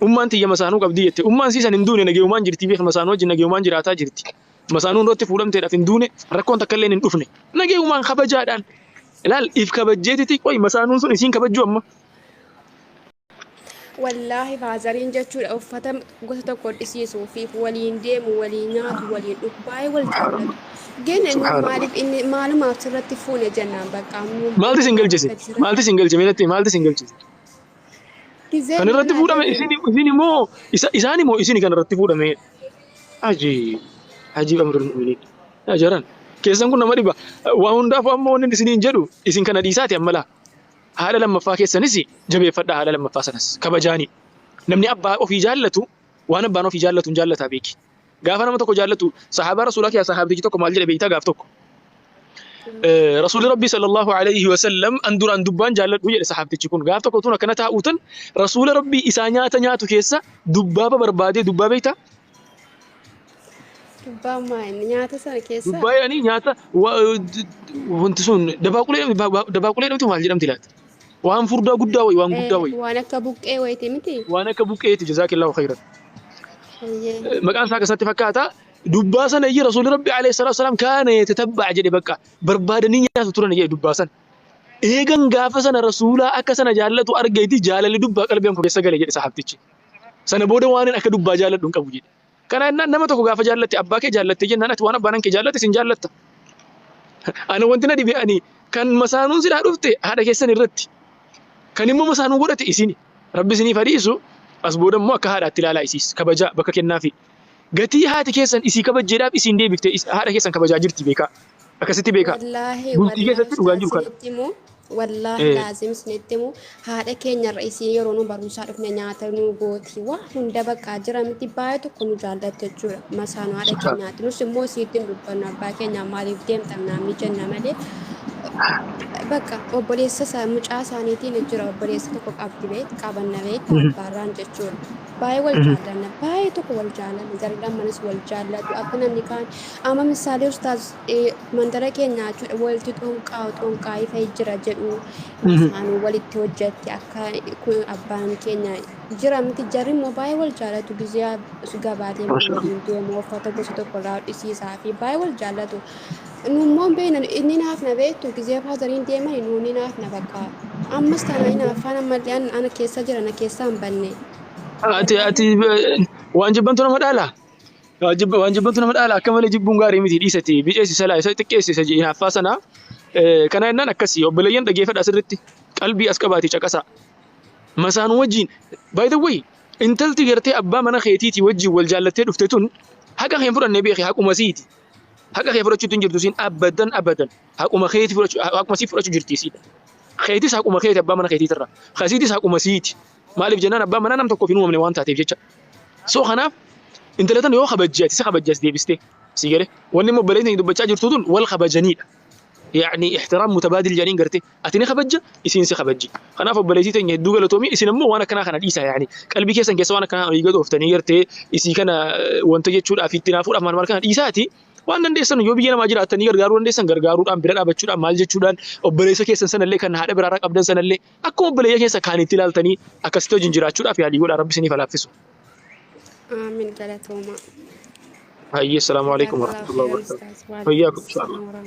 أنت يا مسانو قبدية سيسن إندوني نجي ومان جرتي بيخ مسانو جن نجي ومان جراتا جرتي مسانو روتي فورم تيرا في إندوني ركون تكلين إندوفني نجي ومان خبجادان لا إف خبجتي كوي مسانو سون إسين خبجوا أما والله فازرين جتشور أو فتم قلت تقول إسيس وفي ولين ديم ولينات ولين أكباي والجنة جن إنه سبحان الله معرف إن معلومة ترتفون جنة بقى عمون مالتي بيكم سنجل ما جسي بكتير مالتي سنجل جسي كذا كان نقول الرتب فورا هذا إساني مو إساني كان الرتب فورا مين عجيب عجيب أمر المؤمنين يا جيران كيسان كنا مريبا وهندا فأما ونن سنين جدو إسين كان ديساتي أملا هذا لما فاكي سنسي جبي فدا هذا لما فاسنس كبجاني نمني أبا في جالته وأنا بانو في جالته بيك غافنا ما تكو جالته صحابة رسولك يا صحابتي تكو مال جل بيتا غافتكو رسول ربي صلى الله عليه وسلم أندور أن دبان جالت وجه صحابتي تكون غافتكو تونا كانت أوتن رسول ربي إسانيات نياتو كيسا دبابة بربادة دبابة بيتا دبا ما نياتا سنة كيسا دبابة يعني نياتا وانتسون دباقولي نمتي مال جل أمتلات وان فردا قداوي وان قداوي وانا كبوك ايه ويتي متي وانا كبوكيتي جزاك الله خيرا ايه مكان ساكا ساتي فكاتا دباسا يجي رسول ربي عليه الصلاه والسلام كان يتتبع جدي بقى بربادنيا سترن يجي دباسا ايغان غافسنا رسولا اكسنا جالتو ارغيتي جالل دبا قلبيان كو بيسغل يجي صحابتي سنه بوده وانن اك دبا جالل دون قبوجي كان نما تو غافا جالتي اباكي جالتي جنانت وانا بانك جالتي سن جالت انا وانتنا دي بياني كان مسانون سيدا دفتي هذا كيسن الرتي كان يمو مسانون غدتي اسيني ربي سني فريسو asbooda immoo akka haadhaatti ilaalaa isiis kabajaa bakka kennaafi gatii haati keessan isii kabajjeedhaaf isiin deebifte haadha keessan kabajaa jirti beekaa akkasitti beekaa والله bultii والله keessatti dhugaan jiru kana سنتمو والله لازم سنتمو هذا كين الرئيسي يرونو بروسا دفنا نياتا نو غوتي وان دبقا جرا متي بايتو كونو جالدت تجورا مسانو هذا كين نياتا نو سمو سيتم دبنا باكي نعمالي فديم تمنا ميجن مالي بقى obboleessa isaa mucaa isaaniitiin jira obboleessa tokko qabdi beet qabanna beet abbaarraan jechuudha baay'ee wal jaallanna baay'ee tokko wal jaallanna jarri manis wal jaallatu akka namni kaan amma misaalee ustaas mandara keenya jechuudha walitti xonqaa ifee jira jedhu isaanii walitti hojjetti akka abbaan keenya jira miti jarri immoo baay'ee wal jaallatu gizee gabaatee waliin deemu uffata gosa tokko irraa hodhisiisaa fi baay'ee wal jaallatu. نمون بين إني نافنا بيتو كذا بحضرين ديما إنوني نافنا بقى أما استناينا فانا مليان أنا كيسا جرا أنا كيسا مبني ati waan jibbantu nama dhaala waan jibbantu nama dhaala akka malee jibbuun gaarii miti dhiisati biceesi salaa isa xiqqeessisa hinaaffaa sana kana jennaan akkasii obboleeyyan dhageeffadha asirratti qalbii as qabaati caqasa masaan wajjin by the way intalti gartee abbaa mana keetiiti wajjin wal jaallattee dhufte tun haqa keen fudhannee beekee haquma siiti haqa kee fudhachuutu hin jirtu siin abadan haquma keeti fudhachuu haquma sii fudhachuu jirti siidha keetis haquma keeti abbaa mana keetiitirra kasiitis haquma siiti maaliif jennaan abbaa mana nam tokkoof hin uumamne waan taateef jecha soo kanaaf intalatan yoo kabajjaati si kabajjaas deebistee si gale wanni immoo obboleettiin dubbachaa jirtu tun wal kabajaniidha يعني احترام متبادل جانين قرتي اتني خبجه اسين سي خبجي خنا فبليتي تني دو غلطومي اسين مو وانا كنا ديسا يعني قلبي كيسن كيس وانا كنا يغدو افتني يرتي اسي كنا وانت جچود افيتنا فود امان مالكنا ديساتي وانا ديسن يو بينا ماجرا اتني غرغارو ديسن غرغارو دان بيردا بچودان مال جچودان اوبليسا كيسن سنله كنا هاده برارا قبدن سنله اكو اوبليه كيسا كاني تلالتني اكستو جنجراچود افيا ديغو ربي سني فلافسو آمين قالتهما هاي السلام عليكم ورحمه الله وبركاته وياكم ان شاء الله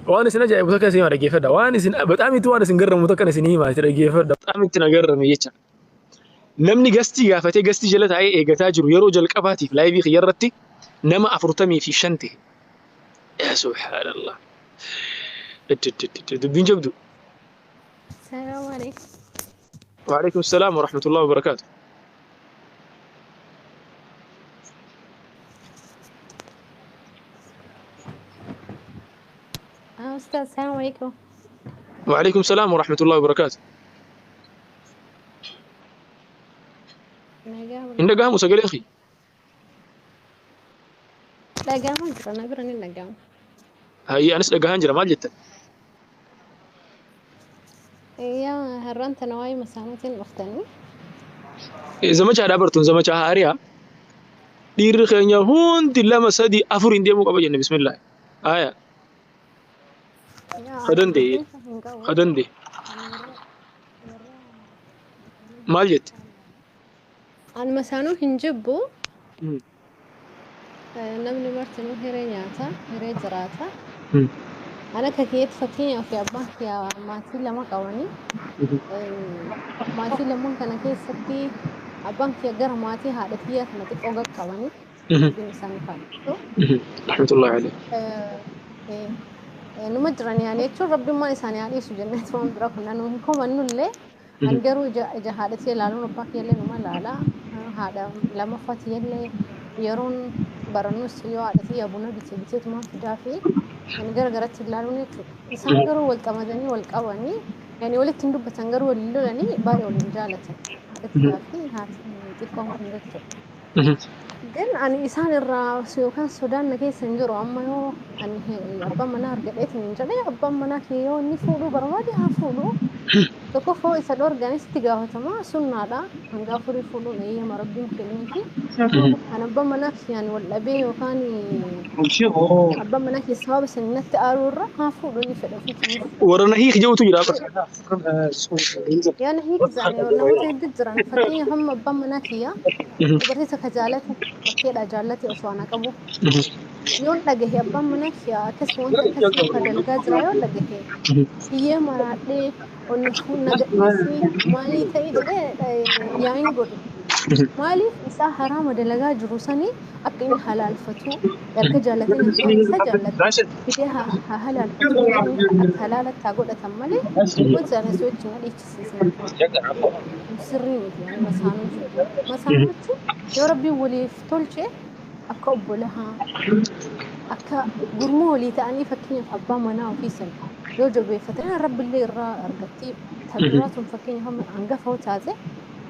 وانا سنه جاي بوتك سيما دغيفدا وانا سن بطامي تو وانا سنغرم متك سني ما دغيفدا بطامي تنغرم يچا نمني غستي غافتي غستي جلت اي ايغتا جرو يرو جل قفاتي لايبي خيرتي نما افرتمي في شنتي يا سبحان الله دبين جبدو السلام عليكم وعليكم السلام ورحمه الله وبركاته أستاذ السلام عليكم وعليكم السلام ورحمه الله وبركاته إن قاموا سجل أخي لا قاموا جرا نقرن إلا قاموا هاي أنس لقاها جرا ما جت يا هرنت نواي مسامتين أختني إذا ما جاء دبرتون زما جاء هاريا دير خينيا هون دلا مسدي أفرين ديمو قبل جن بسم الله آية يا خدن دي دبين فهنقول خدن دي أنا ورا ورا مال جت أنا مسانو هنجبو مم. namni martinuu hiree nyaata hiree jiraata مم. ana kakeetti fakkeenyaaf abbaan kiyyaa maatii lama qabanii maatii lamaan kana keessatti abbaan kiyya gara maatii haadha kiyyaa kana xiqqoo qaqqabanii مم. rabbiin isaanii faadhisu رحمة الله عليه numa jiran yaani jechuun rabbiin isaanii haadhiisu jennee tumaan bira kun nanu hin komannullee an garuu ija haadha kiyya ilaaluun abbaa kiyyallee numa ilaala haadha lammaffaa kiyyallee yeroon barannus yoo haadha kiyya buna bitee tumaan fidaa fi ani gara garatti ilaaluun jechuudha. Isaan garuu wal qabatanii wal qabanii yani walitti hin dubbatan garuu wal lolanii baay'ee waliin jaalatan. Haadha kiyyaa fi haati xiqqoon kun jechuudha. Gan ani isaan irraa yookaan sodaan na keessa hin jiru amma yoo ani abbaan manaa argadheetiin hin jedhee abbaan manaa kee yoo inni fuudhuu barbaade haa fuudhuu. Tokkoffoo isa dhoorganis itti gaafatama sunnaadha. Hanga afurii fuudhuun eeyyama rabbiin kenneefi. Kan abbaan manaa kiyyaan wal dhabee yookaan abbaan manaa kiyya sababa sanitti aaruu irra haa fuudhuu inni fedha ofiitiin. ورنا هيك جوتو جرا Yaana hiikisaan namoota hedduu jiran fakkeenyaaf amma abbaan manaa kiyya dubartii takka jaalatu bakkeedha jaallate osoo ana qabu. Yoon dhagahe abbaan manaa kiyya akkasuma wanta akkasii kan dalagaa jira yoo dhagahe biyyee maraadhee onni kun nagadhiisii maalii ta'e jedhee yaa'iin godhu. Maaliif isaa haraama dalagaa jiru sanii akka inni halaalfatu erga jaallatee nafsaan isa jaallatu fidee haa halaalfatu akka halaalatti haa godhatan malee wanti ani si wajjin dhiichisiisan sirrii miti yani masaanuu jechuun yoo rabbiin waliif tolche akka obbolahaa akka gurmuu walii ta'anii fakkeenyaaf abbaa manaa ofiisan yoo jabeeffatan rabbillee irraa argatti tabbiraatuun fakkeenyaaf hangafa taate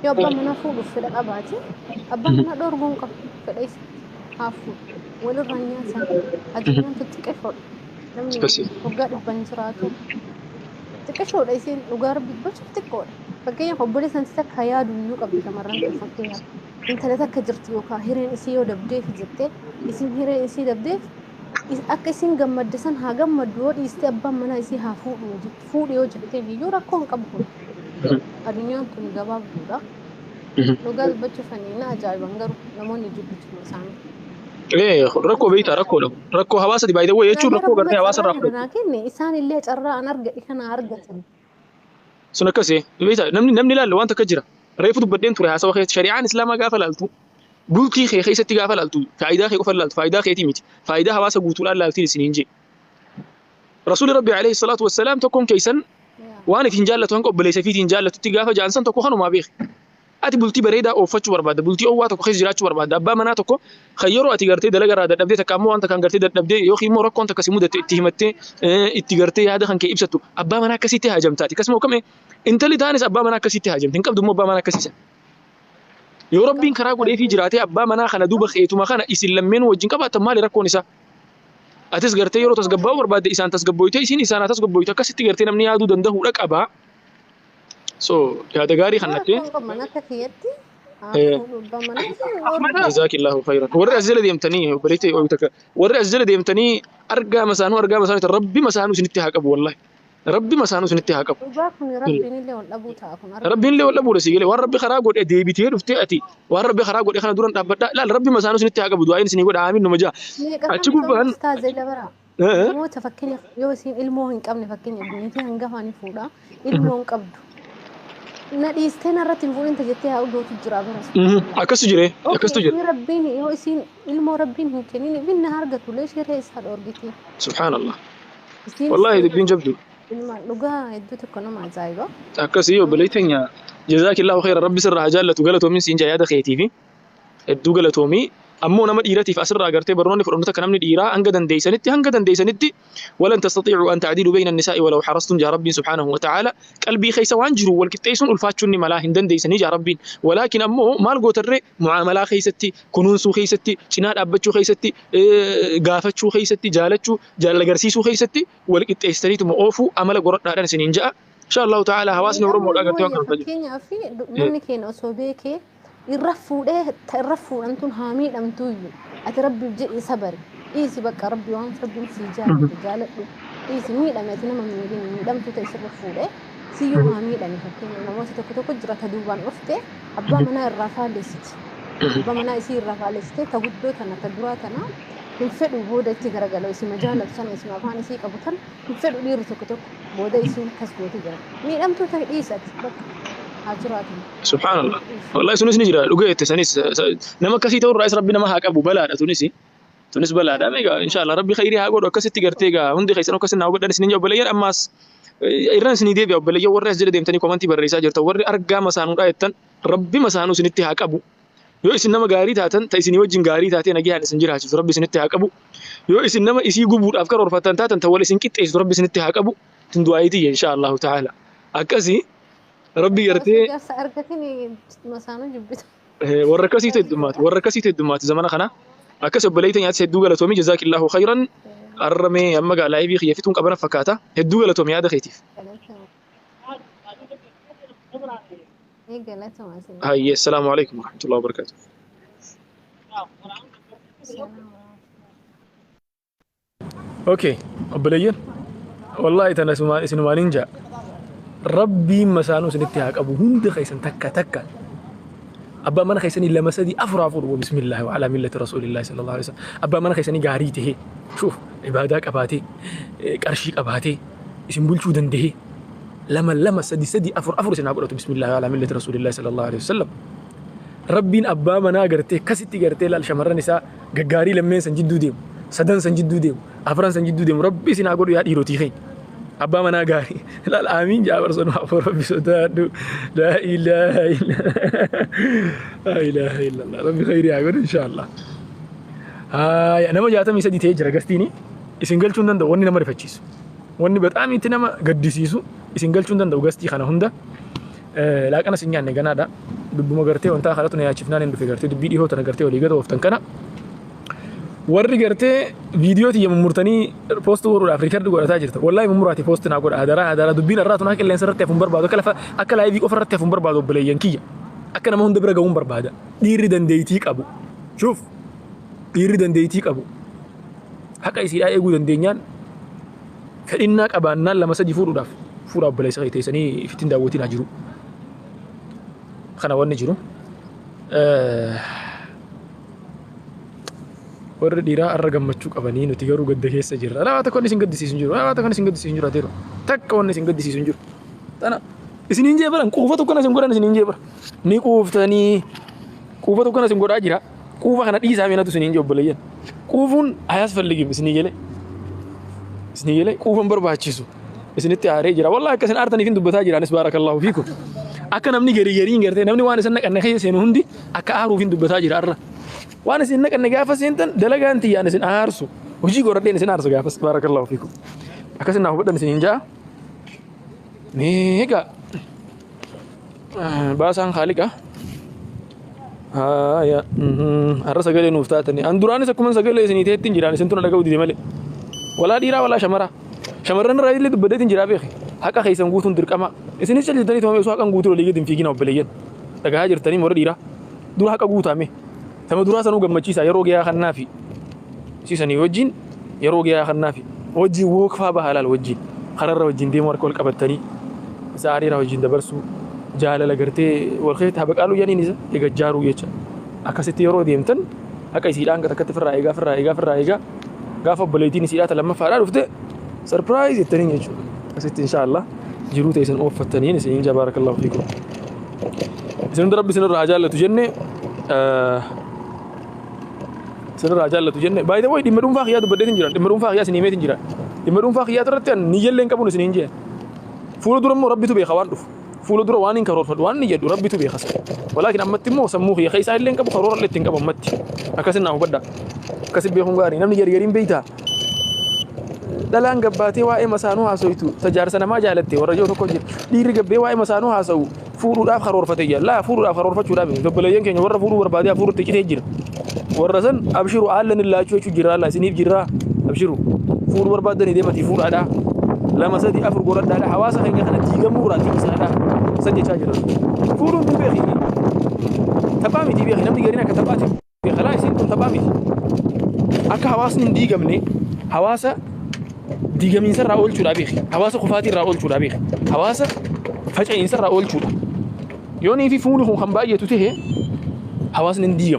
yoo abbaan manaa fuudhuuf fedha qabaate abbaan manaa dhoorguun qabu fedha isa haa fuudhu walirraa nyaatan addunyaan xixiqqeeshoodha namni waggaa dhibban jiraatu xixiqqeeshoodha isiin dhugaa rabbi gocha xiqqoodha fakkeenyaaf obboleessan takka yaadu iyyuu qabdi shamarran kun fakkeenyaaf intala takka jirti yookaan hireen isii yoo dabdeef jettee isin hireen isii dabdeef akka isin gammadde san haa gammaddu yoo dhiiste abbaan manaa isii haa fuudhu yoo jettee iyyuu rakkoo hin qabu kun addunyaan tun gabaabduudha. Dhugaa dubbachuuf na ajaa'iban garuu namoonni jibbitu isaanii. Rakkoo beektaa rakkoo dhabu. Rakkoo hawaasa dibaayidee wayii jechuun rakkoo gartee hawaasa irraa fudhatu. Kenne isaan illee carraa an argate kana argatan. Sun akkasii beektaa namni ilaalle waan takka jira. Reefu dubbadheen ture haasawa keessa shari'aan islaamaa gaafa laaltu bultii kee keessatti gaafa laaltu faayidaa kee qofa laaltu faayidaa keetii miti faayidaa hawaasa guutuudhaan laaltiin isiniin jee. Rasuulli Rabbi alayhi salaatu wassalaam tokkoon keessan waan itiin jaallatu hanqa obboleessa fiitiin jaallatutti gaafa jaansan tokko kanumaa beeki. Ati bultii bareedaa ooffachuu barbaadda bultii owwaa tokko keessa jiraachuu barbaadda abbaa manaa tokko kan yeroo ati gartee dalaga irraa dadhabdee takka ammoo wanta kan gartee dadhabdee yookiin immoo rakkoon takka si mudatte itti himattee itti gartee yaada kan kee ibsattu abbaa manaa akkasitti haajamtaati akkasuma kame intalli taanis abbaa manaa akkasitti haajamti hin qabdu immoo abbaa manaa akkasiisa. Yoo rabbiin karaa godhee fi jiraatee abbaa manaa kana duuba keetuma kana isin lammeen wajjin qabaatan maali rakkoon isaa? Atis gartee yeroo tasgabbaa'uu barbaadde isaan tasgabbooyte isin isaan tasgabbooyte akkasitti gartee namni yaaduu danda'uudha qabaa. So yaada gaarii kannattee. جزاك الله خيرا ورا أزل ديمتني بريتي أو تك ورا أزل ديمتني أرجع مسانو ربي مسانو سنتها قبو والله ربي مسانو سنتها قبو ربي اللي ولا بورسي قال وربي خراج قد ديبتي رفتي أتي وربي خراج قد إحنا دورن تبدا لا ربي مسانو سنتها قبو دعين سني قد عامين نمجا أتشوف بهن مو تفكرني يوسين الموهن كم نفكرني بنيتي هنجهاني فودا الموهن قبض ناديستنا رتين فولين تجتها أو دوت الجرابة. أكستو جري أكستو جري. ربيني هو يسين المو ربيني كنيني بالنهار قتوا ليش يريس هالأرجتي. سبحان الله. والله يدبين جبدو. لما لقى يدو تكونوا مع زايبة. أكسيو بليتنيا جزاك الله خير ربي سر رجال تقولتهم من سين جاية خيتي في. الدو قالتهمي أمو نمد إيرتي فأسر أجرتي بروني فرنتا كلام إيرا أنجدن ديسنتي ولن تستطيعوا أن تعدلوا بين النساء ولو حرصتم جا ربي سبحانه وتعالى قلبي خيس وانجروا والكتيسون الفاتشوني ملاهن دن ديسني جا ربي ولكن أمو مال قوتر معاملة خيستي كنونسو خيستي شناد أبتشو خيستي قافتشو خيستي جال جرسيسو خيستي والكتيستري تموفو أمل قرط نارن سنين جاء إن شاء الله تعالى هواسنا ورم ولاقتوا كم تجي. كينيا في نمني كين أصوبك الرفو ده الرفو أنتم حامي أنتم أتربي بجي صبر إيسي بقى ربي وان ربي سيجالة جالة إيسي ميلا ماتنا ما ميدم تتيسر فوله سيوها ميلا مفكين نموت تكتو جرى تدوبان أفته أبا منا الرافع لست أبا منا يصير الرافع لست تقدو تنا تدرا تنا نفعل بودا تجرى قالوا اسم مجال سنة اسم أفاني سيك أبوتن نفعل لير تكتو بودا اسم كسبو تجرى ميدم تتيسر بقى هاجراتهم سبحان الله والله سنس نجرا لقيت سنس نما كسي تور رئيس ربنا ما هاك أبو بلاد تونسي تونس بلاد أميجا إن شاء الله ربي خيري هاقول وكسي تجرتيجا هندي خيسنا وكسنا وقدر سنين جو بلاير أماس إيران سني دي بلاير ورئيس جل ديم تاني كومنتي برئيس أجر توري أرجع مسانو رايتن ربي مسانو سنتي هاك أبو يو إسنما غاري تاتن تيسني وجين غاري تاتن أجي هذا سنجرا هذا ربي سنتي هاك أبو يو إسنما إسي جبور أفكار ورفتن تاتن تولي سنكت إيش ربي سنتي هاك أبو تندوائتي إن شاء الله تعالى أكاسي ربي يرتي أرجعتني مسانو جبت وركسي تدمات زمان خنا أكسب بليتن يا سيدوغا لتومي جزاك الله خيرا الرمي أما قال لاعبي خيفتون قبنا فكاتا هدوغا لتومي هذا خيتيف هاي السلام عليكم ورحمة الله وبركاته اوكي بليين والله تنا اسمه نينجا ربي مسانو سنتهاك ابو هند خيسن تكا تكا أبا من خيسني لما سدي أفرافور وبسم الله وعلى ملة رسول الله صلى الله عليه وسلم أبا من خيسني قاريته شوف عبادك أباتي كرشيك أباتي اسم بلشو دنده لما سدي أفر سنعبر بسم الله وعلى ملة رسول الله صلى الله عليه وسلم ربين أبا منا قرتي كستي قرتي للشمرة نساء قاري لمن سنجدو ديم سدن سنجدو ديم أفران سنجدو ديم ربي سنعبر يا إيروتي خين أبا منا قاري لا الآمين جابر صنع ربي سدادو لا إله إلا الله ربي خير يعقول إن شاء الله أنا ما جاتم يسدي تيجر قستيني إسنجل شندن ده وني نمر فتشيس وني بتأمين تنام قديسيسو إسنجل شندن ده قستي خنا هندا لكن أنا سنجان نجنا ده ببما قرتي وانت خلتنا يا شفنا ندفع قرتي دبيدي هو تنا قرتي وليجا ده وفتن كنا warri gartee viidiyooti yemmuu murtanii poostii warra Afrikaa godhataa jirta wallahi mumuraati poostii naa godha hadara dubbiin irraa tun akka qilleensa irratti hafuun barbaadu akka laayivii qofa irratti hafuun barbaadu obboleeyyan kiyya akka nama hunda bira ga'uun barbaada dhiirri dandeettii qabu shuuf dhiirri dandeettii qabu haqa isiidhaa eeguu dandeenyaan fedhinnaa qabaannaan lama sadii fuudhuudhaaf fuudha obboleessa kee teessanii ifittiin daawwatiin haa jiru kana wanni jiru warri dhiiraa arra gammachuu qabanii nuti garuu gadda keessa jirra laa takka wanni isin gaddisiisu hin jiru ateero takka wanni isin gaddisiisu hin jiru tana isiniin jeebaran quufa tokko isin godhan isiniin jeebara ni quuftanii quufa tokko isin godhaa jira quufa kana dhiisaa meenatu isiniin jeebbalayyan quufuun hayaas falligim isinii gelee quufan barbaachisu isinitti aaree jira wallahi akka isin aartaniif hin dubbataa jiraanis baarakallahu fiikum akka namni gariin gartee namni waan isin naqanne keessa seenu hundi akka aaruuf hin dubbataa jira arra waan isin naqanne gaafa seentan dalagaan tiyyaan isin aarsu hojii godhadheen isin aarsu gaafas baarakallahu fiikum akkasin naaf hubadhan isin hinjaa meeqa baasaan haaliqa haaya har'a sagalee nuuf taatanii an duraanis akkuma sagalee isinii teettiin jiraan isin tuna dhaga'u dide malee walaa dhiiraa walaa shamarran irraa illee dubbadeetiin jiraa beeki haqa keessan guutuun dirqama isinis callisitanii toomee osoo haqan guutuu olii gadi fiigina obboleeyyan dhagahaa jirtanii warra dhiiraa dura haqa guutaame sama duraa sanuu gammachiisa yeroo gayaa kannaafi siisanii wajjin yeroo gayaa kannaafi wajjin wookfaa bahalaal wajjin kararra wajjin deemu harka wal qabattanii saariira wajjin dabarsuu jaalala gartee wal keessa habaqaaluu yaniin isa eegajjaaruu jecha akkasitti yeroo deemtan haqa isiidhaan takkatti firraa eegaa gaafa obboleettiin isiidhaa lammaffaadhaa dhufte sarpiraayiz jettaniin jechuudha akkasitti inshaallah jiruu teessan ooffattaniin isiniin jaa baarakallahu fiikum isin rabbi isinirraa haa jaallatu jenne baay'ee way dhimma dhuunfaa kiyyaa dubbadeetiin jiran dhimma dhuunfaa kiyyaa isin himeetiin jiran dhimma dhuunfaa kiyyaa irratti ni jalleen qabuun isiniin jeen fuula dura immoo rabbitu beeka waan dhufu fuula dura waan hin karoorfadhu waan ni jedhu rabbitu beekas walaakin ammatti immoo sammuu kiyya keessaa illee qabu karoora illee ittiin qabu ammatti akkasin naa hubadha akkasin beekuun gaarii namni gargariin beeytaa dhalaan gabbaatee waa'ee masaanuu haasawitu tajaarsa namaa jaalatte warra joo tokko jira dhiirri gabbee waa'ee masaanuu haasawu fuudhuudhaaf karoorfatee jira laa fuudhuudhaaf karoorfachuudhaaf obboleeyyan keenya warra fuudhuu barbaadee fuudhutti citee jira warra san abshiru haallan illaachuu jechuu jirra laa isiniif jirra abshiru fuudhuu barbaadanii deematii fuudhaadhaa lama sadii afur godhadhaadhaa hawaasa keenya kana diigamuu biraatii isaadhaa san jechaa jira fuudhuun tun beeki taphaa miti beeki namni gariin akka taphaati beeka laa isiin kun taphaa miti akka hawaasni hin diigamne hawaasa diigamiinsa irraa oolchuudha beeki hawaasa kufaatii irraa oolchuudha beeki hawaasa faca'iinsa irraa oolchuudha yoonii fi fuuni kun kan baay'atu ta'e hawaasni hin diigamu